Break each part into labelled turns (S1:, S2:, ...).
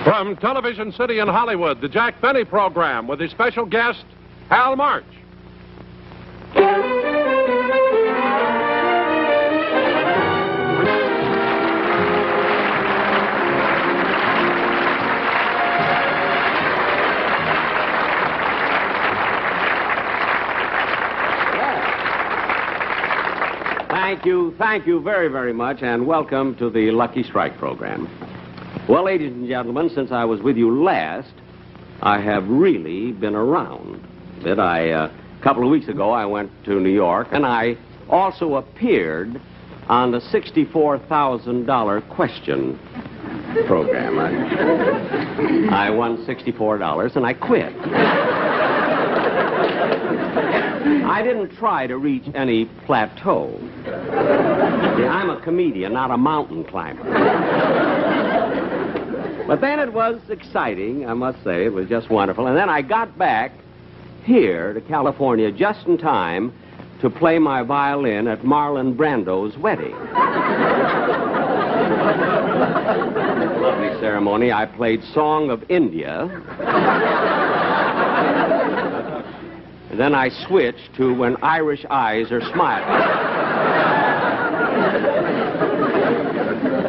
S1: From Television City in Hollywood, the Jack Benny program with his special guest, Hal March.
S2: Thank you very, very much, and welcome to the Lucky Strike program. Well, ladies and gentlemen, since I was with you last, I have really been around. A couple of weeks ago, I went to New York, and I also appeared on the $64,000 question program. I won $64, and I quit. I didn't try to reach any plateau. See, I'm a comedian, not a mountain climber. But then it was exciting, I must say. It was just wonderful. And then I got back here to California just in time to play my violin at Marlon Brando's wedding. Lovely ceremony. I played Song of India. And then I switched to When Irish Eyes Are Smiling.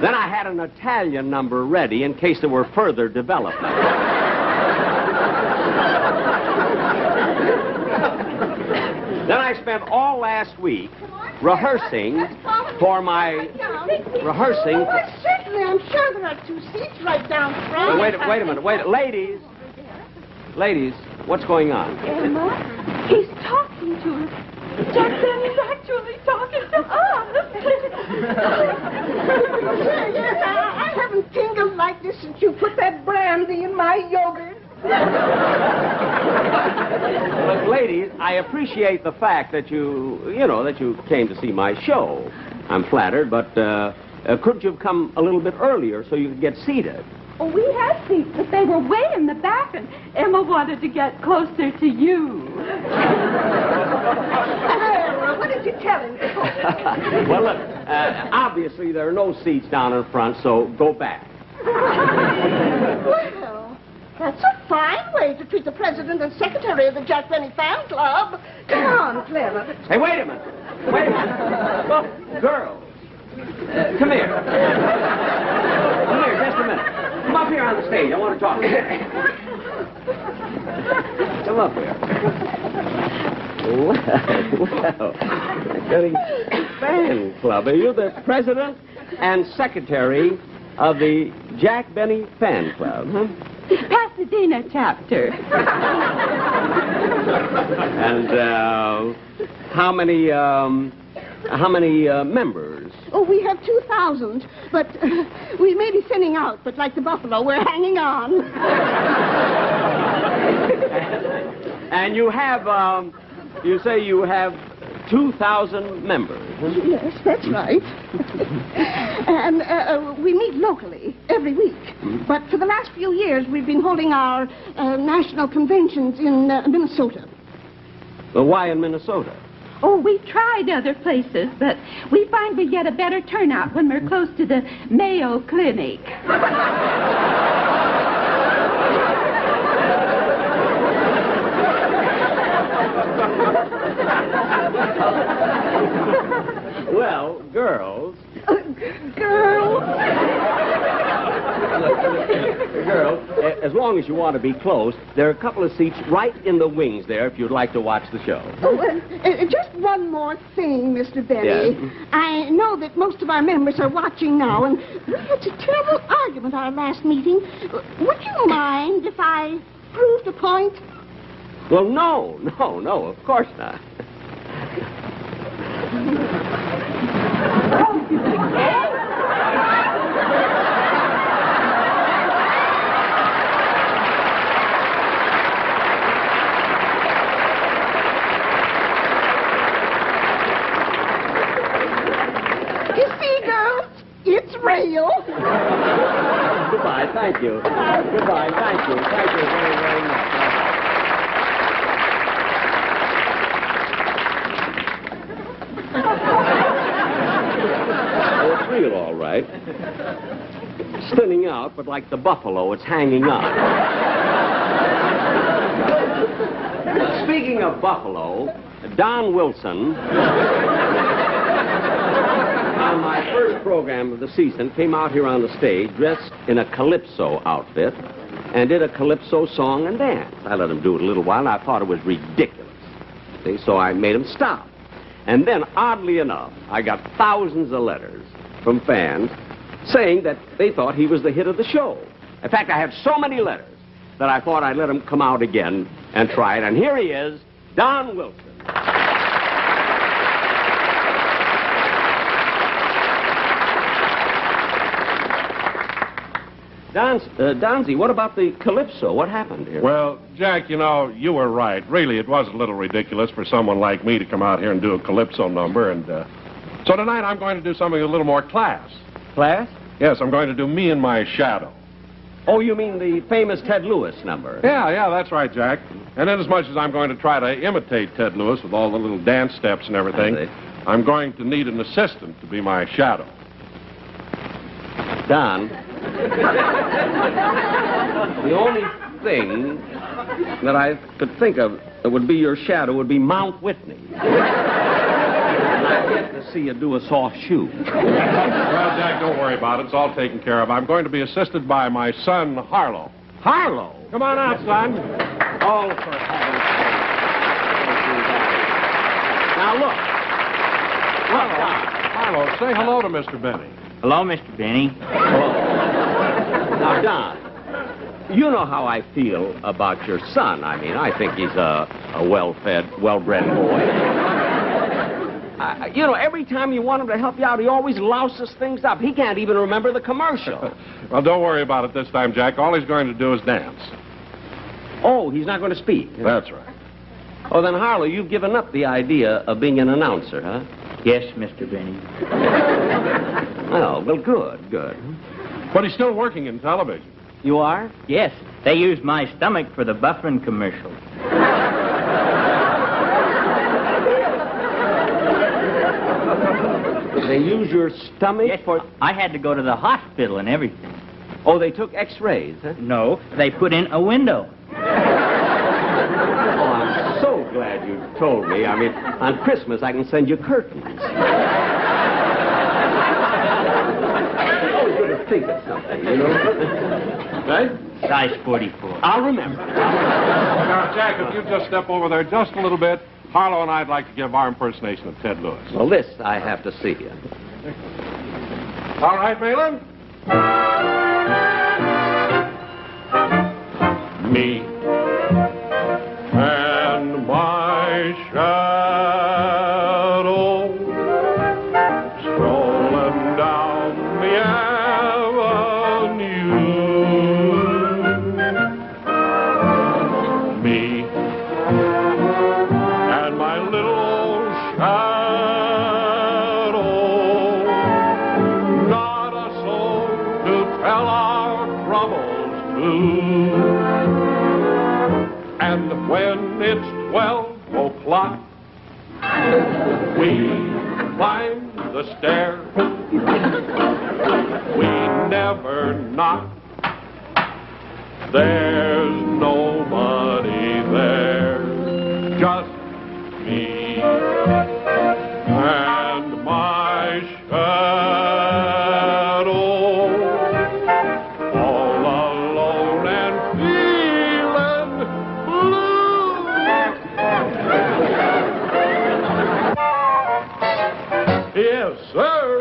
S2: Then I had an Italian number ready in case there were further development. Then I spent all last week rehearsing for my... Rehearsing...
S3: Oh, well, certainly. I'm sure there are 2 seats right down front.
S2: Wait a minute. Ladies, what's going on?
S3: Emma, he's talking to us. Jack Benny's actually talking to us. Yes, I haven't tingled like this since you put that brandy in my yogurt.
S2: Look, ladies, I appreciate the fact that you came to see my show. I'm flattered, but couldn't you have come a little bit earlier so you could get seated?
S4: Oh, we had seats, but they were way in the back, and Emma wanted to get closer to you.
S3: What did you tell him?
S2: Well, look, obviously there are no seats down in front, so go back.
S3: Well, that's a fine way to treat the president and secretary of the Jack Benny fan club. Come on, Clara.
S2: Hey, wait a minute. Look, girls, come here. Come here, just a minute. Come up here on the stage. I want to talk to you. Come up here. Well, Benny Fan Club. Are you the president and secretary of the Jack Benny Fan Club, huh?
S4: Pasadena chapter.
S2: And how many members?
S3: Oh, we have 2,000, but we may be thinning out, but like the buffalo, we're hanging on.
S2: And you have, you say you have 2,000 members. Huh?
S3: Yes, that's right. And we meet locally every week.
S2: Mm-hmm.
S3: But for the last few years, we've been holding our national conventions in Minnesota.
S2: Well, why in Minnesota?
S4: Oh, we tried other places, but we find we get a better turnout when we're close to the Mayo Clinic.
S2: Well, girls...
S3: Girls?
S2: Girls, as long as you want to be close, there are a couple of seats right in the wings there if you'd like to watch the show.
S3: Oh, just one more thing, Mr. Benny.
S2: Yes?
S3: I know that most of our members are watching now, and we had a terrible argument at our last meeting. Would you mind if I proved a point?
S2: Well, no, of course not.
S3: You see, girls, it's real.
S2: Goodbye, thank you. Goodbye, thank you. Thank you very, very much. It's real, all right. thinning out, but like the buffalo, it's hanging up. Speaking of buffalo, Don Wilson, on my first program of the season, came out here on the stage dressed in a calypso outfit and did a calypso song and dance. I let him do it a little while, and I thought it was ridiculous. See, so I made him stop. And then, oddly enough, I got thousands of letters from fans saying that they thought he was the hit of the show. In fact, I have so many letters that I thought I'd let him come out again and try it. And here he is, Don Wilson. Donzie, what about the calypso? What happened here?
S1: Well, Jack, you know, you were right. Really, it was a little ridiculous for someone like me to come out here and do a calypso number. And so tonight I'm going to do something a little more class.
S2: Class?
S1: Yes, I'm going to do Me and My Shadow.
S2: Oh, you mean the famous Ted Lewis number?
S1: Yeah, that's right, Jack. And then as much as I'm going to try to imitate Ted Lewis with all the little dance steps and everything, I'm going to need an assistant to be my shadow.
S2: Don, the only thing that I could think of that would be your shadow would be Mount Whitney. I'd get to see you do a soft shoe.
S1: Well, Jack, don't worry about it. It's all taken care of. I'm going to be assisted by my son, Harlow.
S2: Harlow?
S1: Come on out, son.
S2: Oh, for heaven's sake. Now, look.
S1: Harlow, say hello to Mr. Benny.
S5: Hello, Mr. Benny.
S2: Now, Don, you know how I feel about your son. I mean, I think he's a well-fed, well-bred boy. You know, every time you want him to help you out, he always louses things up. He can't even remember the commercial.
S1: Well, don't worry about it this time, Jack. All he's going to do is dance.
S2: Oh, he's not going to speak.
S1: That's right.
S2: Oh, then, Harlow, you've given up the idea of being an announcer, huh?
S5: Yes, Mr. Benny.
S2: Oh, well, good.
S1: But he's still working in television.
S2: You are?
S5: Yes, they use my stomach for the Bufferin commercial.
S2: They use your stomach
S5: Yes,
S2: for...
S5: I had to go to the hospital and everything.
S2: Oh, they took x-rays, huh?
S5: No, they put in a window.
S2: Oh, I'm so glad you told me. I mean, on Christmas, I can send you curtains. It's always good to think of something, you know? Right?
S5: Size 44.
S2: I'll remember.
S1: Now, Jack, if you just step over there just a little bit, Harlow and I'd like to give our impersonation of Ted Lewis.
S2: Well, this I have to see you.
S1: All right, Malin? Me and my shadow strolling down the avenue. Me and my little shadow, not a soul to tell our troubles to. And when it's 12 o'clock, we climb the stair. We never knock. There's nobody there. Just me and my shadow, all alone and feeling blue. Yes, sir.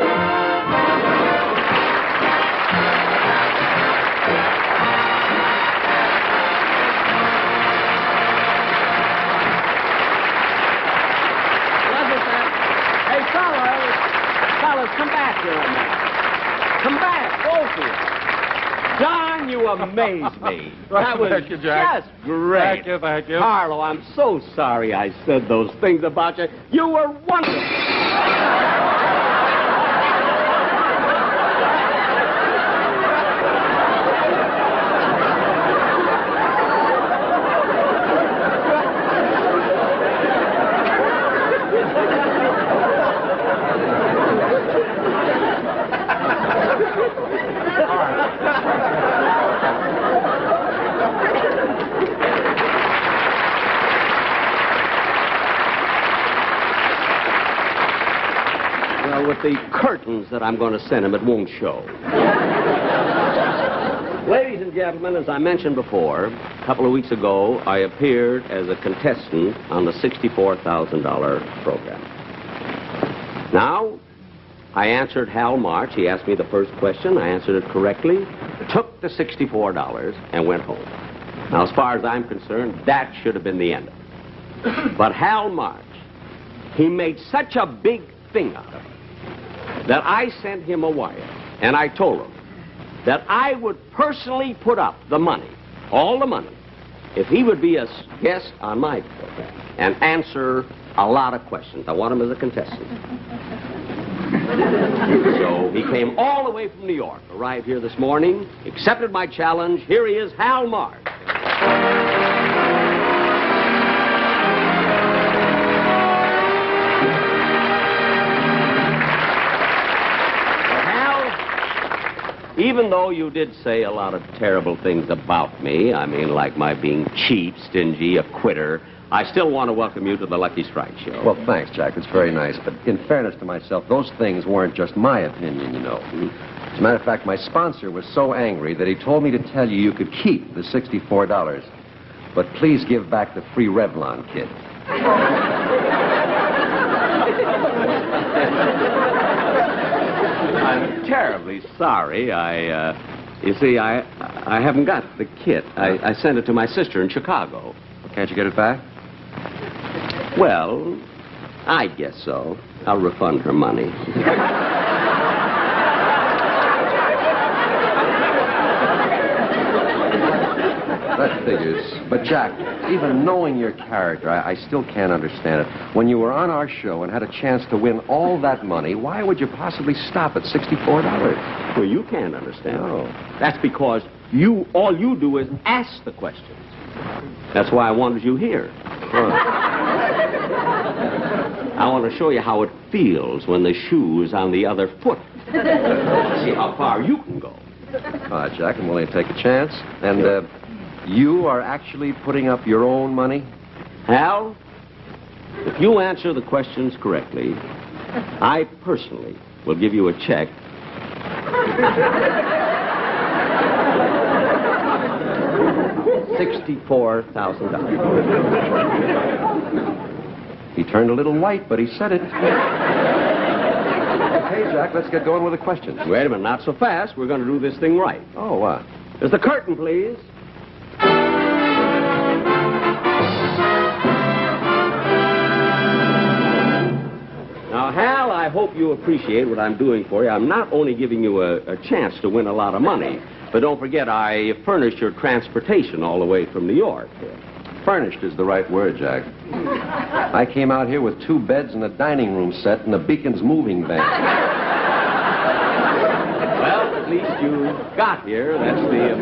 S2: Fellas, come back here a minute. Come back, both of you. John, you amaze me. That was
S1: Thank you, Jack.
S2: just great.
S1: Thank you.
S2: Harlow, I'm so sorry I said those things about you. You were wonderful. Well, with the curtains that I'm going to send him, it won't show. Ladies and gentlemen, as I mentioned before, a couple of weeks ago, I appeared as a contestant on the $64,000 program. Now, I answered Hal March. He asked me the first question. I answered it correctly, took the $64, and went home. Now, as far as I'm concerned, that should have been the end of it. But Hal March, he made such a big thing out of it that I sent him a wire, and I told him that I would personally put up the money, all the money, if he would be a guest on my program and answer a lot of questions. I want him as a contestant. So he came all the way from New York, arrived here this morning, accepted my challenge. Here he is, Hal March. Even though you did say a lot of terrible things about me, I mean, like my being cheap, stingy, a quitter, I still want to welcome you to the Lucky Strike Show.
S6: Well, thanks, Jack. It's very nice. But in fairness to myself, those things weren't just my opinion, you know. As a matter of fact, my sponsor was so angry that he told me to tell you could keep the $64. But please give back the free Revlon kit.
S2: I'm terribly sorry. You see, I haven't got the kit. I sent it to my sister in Chicago.
S6: Can't you get it back?
S2: Well, I guess so. I'll refund her money.
S6: That figures. But, Jack, even knowing your character, I still can't understand it. When you were on our show and had a chance to win all that money, why would you possibly stop at $64?
S2: Well, you can't understand.
S6: No.
S2: That's because all you do is ask the questions. That's why I wanted you here. I want to show you how it feels when the shoe is on the other foot. See how far you can go.
S6: All right, Jack, I'm willing to take a chance. And, you are actually putting up your own money?
S2: Hal, if you answer the questions correctly, I personally will give you a check. $64,000.
S6: He turned a little white, but he said it. Okay, Jack, let's get going with the questions.
S2: Wait a minute, not so fast. We're going to do this thing right.
S6: Oh, what?
S2: There's the curtain, please. Now, Hal, I hope you appreciate what I'm doing for you. I'm not only giving you a chance to win a lot of money, but don't forget I furnished your transportation all the way from New York.
S6: Furnished is the right word, Jack. I came out here with 2 beds and a dining room set and the Beacon's moving van.
S2: Well, at least you got here. That's the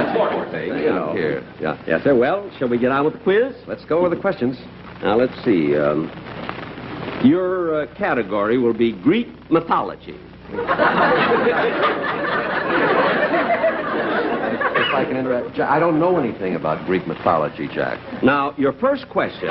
S2: important thing, you know.
S6: Here, yeah.
S2: Yes, sir. Well, shall we get on with the quiz?
S6: Let's go with the questions.
S2: Now, let's see. Your category will be Greek mythology.
S6: If I can interrupt, Jack, I don't know anything about Greek mythology, Jack.
S2: Now, your first question...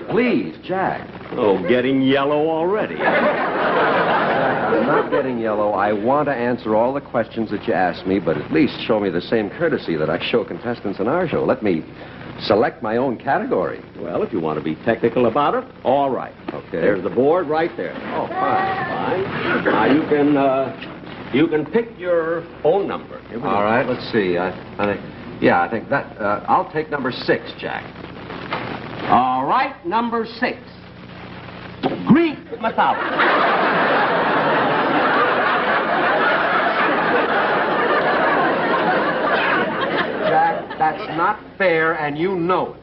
S6: Please, Jack.
S2: Oh, getting yellow already.
S6: I'm not getting yellow. I want to answer all the questions that you asked me, but at least show me the same courtesy that I show contestants in our show. Let me select my own category.
S2: Well, if you want to be technical about it, all right.
S6: Okay.
S2: There's the board right there.
S6: Oh, fine.
S2: Fine. Now, you can pick your own number.
S6: All right, let's see. I think that... I'll take number 6, Jack.
S2: All right, number 6. Greek mythology.
S6: Jack, that's not fair, and you know it.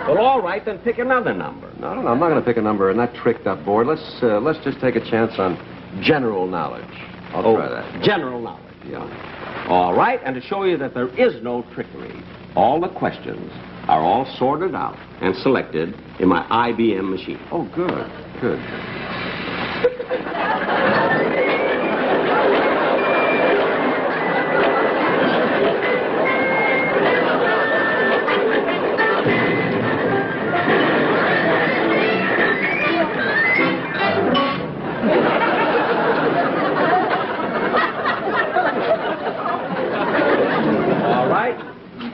S2: Well, all right, then pick another number.
S6: No, I'm not going to pick a number in that tricked-up board. Let's just take a chance on general knowledge. I'll try that.
S2: General knowledge.
S6: Yeah.
S2: All right, and to show you that there is no trickery, all the questions are all sorted out and selected in my IBM machine.
S6: Oh, good. Good.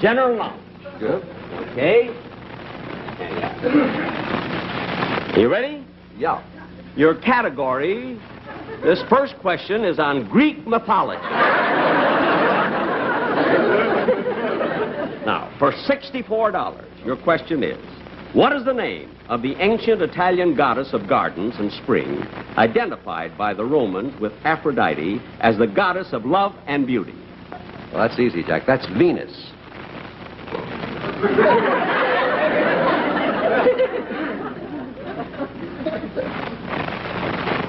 S2: General knowledge.
S6: Good.
S2: Okay. You ready?
S6: Yeah.
S2: Your category, this first question is on Greek mythology. Now, for $64, your question is, what is the name of the ancient Italian goddess of gardens and spring, identified by the Romans with Aphrodite as the goddess of love and beauty?
S6: Well, that's easy, Jack. That's Venus.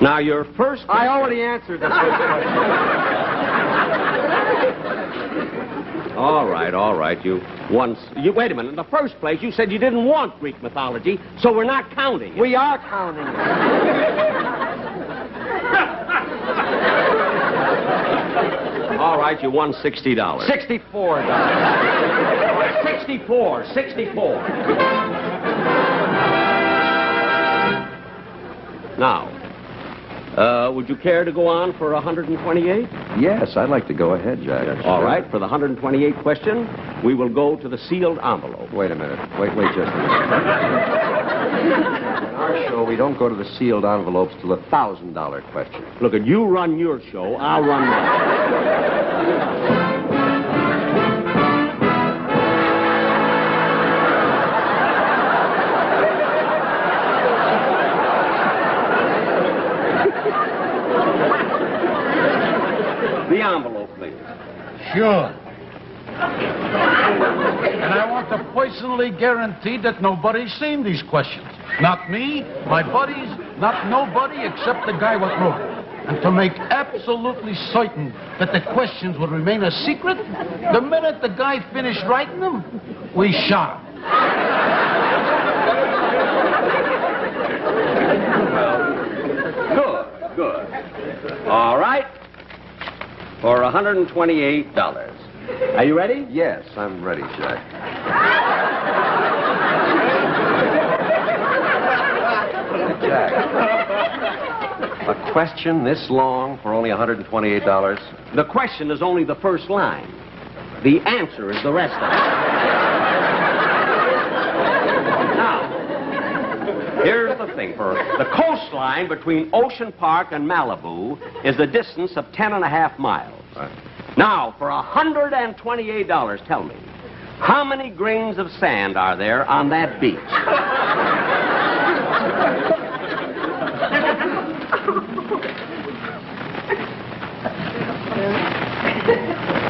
S2: Now, your first...
S6: I already answered the first question.
S2: All right. You wait a minute. In the first place, you said you didn't want Greek mythology, so we're not counting it.
S6: We are counting it.
S2: All right, you won $60.
S6: $64.
S2: 64. Now, would you care to go on for 128?
S6: Yes, I'd like to go ahead, Jack.
S2: All right, for the 128 question, we will go to the sealed envelope.
S6: Wait a minute. Wait just a minute. In our show, we don't go to the sealed envelopes till the $1,000 question.
S2: Look, you run your show, I'll run mine. The envelope, please.
S7: Sure. And I want to personally guarantee that nobody's seen these questions. Not me, my buddies, not nobody except the guy what wrote it. And to make absolutely certain that the questions would remain a secret, the minute the guy finished writing them, we shot him.
S2: Good. All right. For $128. Are you ready?
S6: Yes, I'm ready, Jack. Jack, a question this long for only $128?
S2: The question is only the first line. The answer is the rest of it. Now, here's the thing. For the coastline between Ocean Park and Malibu is a distance of 10.5 miles. Now, for $128, tell me, how many grains of sand are there on that beach?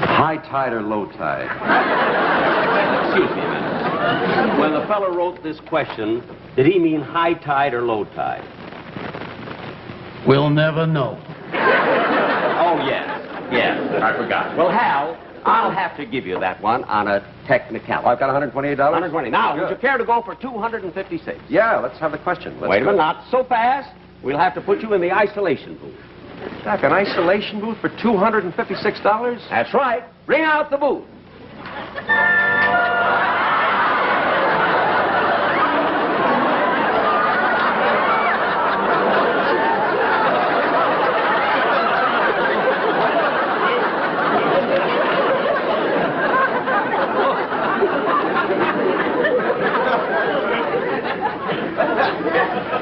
S6: High tide or low tide?
S2: Excuse me a minute. When the fellow wrote this question, did he mean high tide or low tide?
S7: We'll never know.
S2: Oh, yes, I forgot. Well, Hal, I'll have to give you that one on a technicality.
S6: I've got $128?
S2: 120. Now,
S6: Good.
S2: would you care to go for 256?
S6: Yeah, let's have the question.
S2: Wait a minute, not so fast. We'll have to put you in the isolation booth.
S6: Jack, an isolation booth for $256?
S2: That's right. Bring out the booth.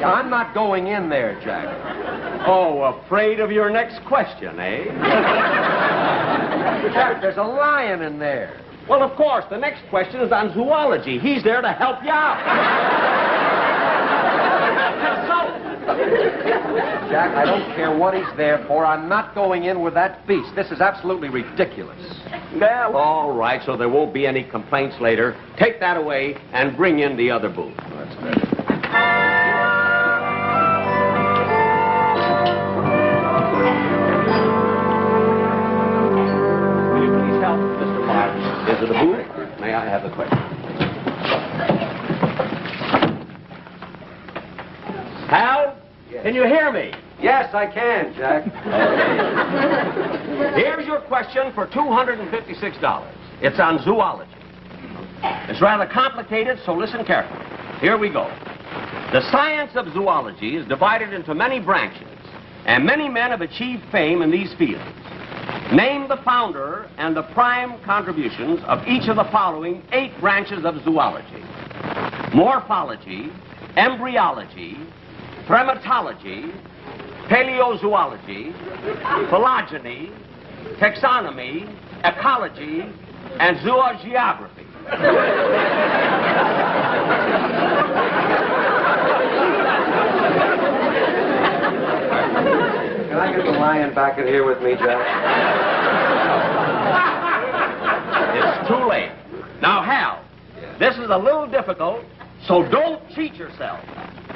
S6: I'm not going in there, Jack.
S2: Oh, afraid of your next question, eh?
S6: Jack, there's a lion in there.
S2: Well, of course, the next question is on zoology. He's there to help you out.
S6: Jack, I don't care what he's there for. I'm not going in with that beast. This is absolutely ridiculous.
S2: Well, all right, so there won't be any complaints later. Take that away and bring in the other booth.
S6: That's better.
S2: Will you please help Mr. March into the booth? May I have the question? Hal, can you hear me?
S6: Yes, I can, Jack.
S2: Here's your question for $256. It's on zoology. It's rather complicated, so listen carefully. Here we go. The science of zoology is divided into many branches, and many men have achieved fame in these fields. Name the founder and the prime contributions of each of the following 8 branches of zoology: morphology, embryology, primatology, paleozoology, phylogeny, taxonomy, ecology, and zoogeography.
S6: Can I get the lion back in here with me, Jack?
S2: It's too late. Now, Hal, this is a little difficult, so don't cheat yourself.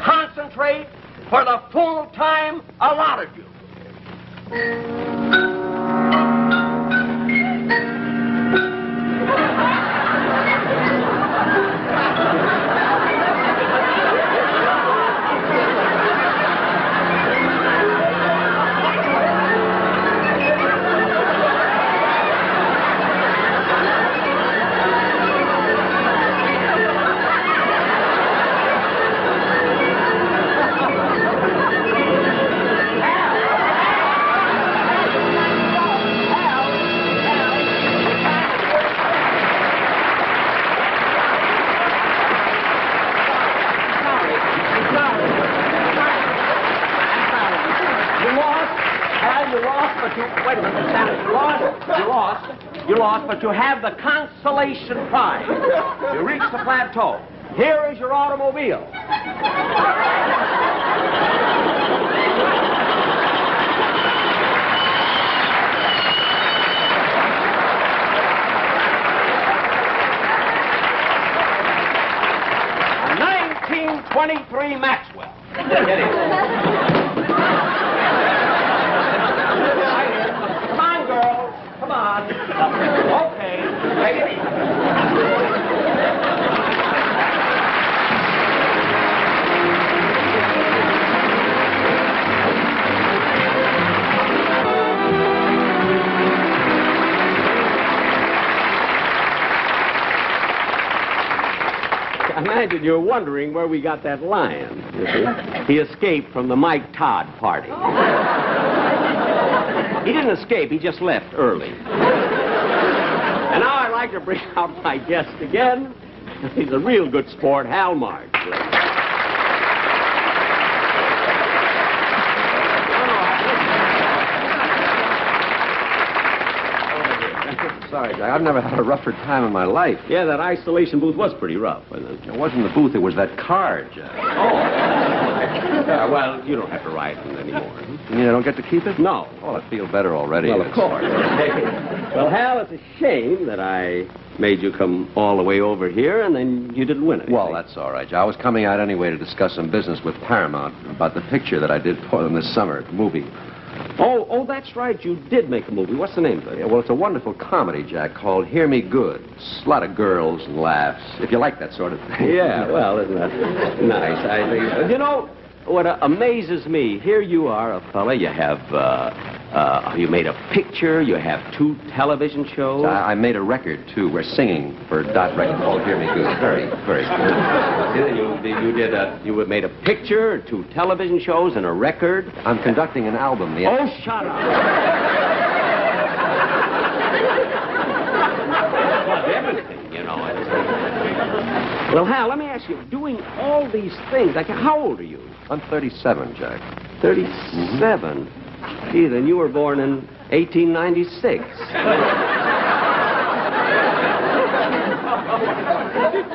S2: Concentrate for the full time allotted you. But you have the consolation prize. You reach the plateau. Here is your automobile. A 1923 Maxwell. Get in. Come on, girls. Come on. Okay, take it easy. I imagine you're wondering where we got that lion. You see? He escaped from the Mike Todd party. He didn't escape, he just left early. And now I'd like to bring out my guest again. He's a real good sport, Hal March.
S6: Sorry, Jack. I've never had a rougher time in my life.
S2: Yeah, that isolation booth was pretty rough, wasn't it?
S6: It wasn't the booth, it was that car, Jack.
S2: Oh. Well, you don't have to ride it anymore.
S6: You mean I don't get to keep it?
S2: No.
S6: Oh, I feel better already.
S2: Well, of course. Well, Hal, it's a shame that I made you come all the way over here and then you didn't win anything.
S6: Well, that's all right, Jack. I was coming out anyway to discuss some business with Paramount about the picture that I did for them this summer, the movie.
S2: Oh, that's right. You did make a movie. What's the name of it?
S6: Yeah, well, it's a wonderful comedy, Jack, called Hear Me Good. It's a lot of girls and laughs, if you like that sort of thing.
S2: Yeah, well, isn't that nice? You know, what amazes me, here you are, a fella, you have, you made a picture, you have 2 television shows.
S6: I made a record, too. We're singing for Dot Record called Hear Me Good. Very, very good.
S2: You made a picture, 2 television shows, and a record.
S6: I'm conducting an album.
S2: Oh, shut up. Everything, you know. Well, Hal, let me ask you, doing all these things, like, how old are you?
S6: I'm 37, Jack.
S2: 37? Gee, then you were born in 1896.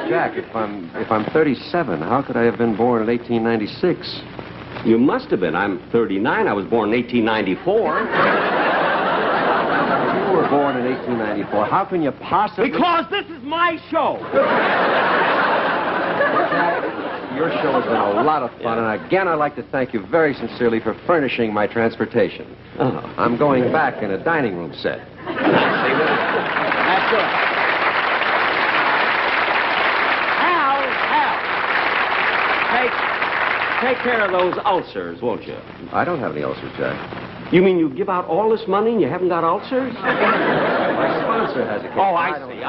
S6: Jack, if I'm 37, how could I have been born in 1896?
S2: You must have been. I'm 39. I was born in 1894.
S6: You were born in 1894. How can you possibly...
S2: Because this is my show.
S6: Your show has been a lot of fun, and again, I'd like to thank you very sincerely for furnishing my transportation. I'm going back in a dining room set.
S2: That's good. Hal, take care of those ulcers, won't you?
S6: I don't have any ulcers, Jack.
S2: You mean you give out all this money and you haven't got ulcers?
S6: My sponsor has a case.
S2: Oh, I see.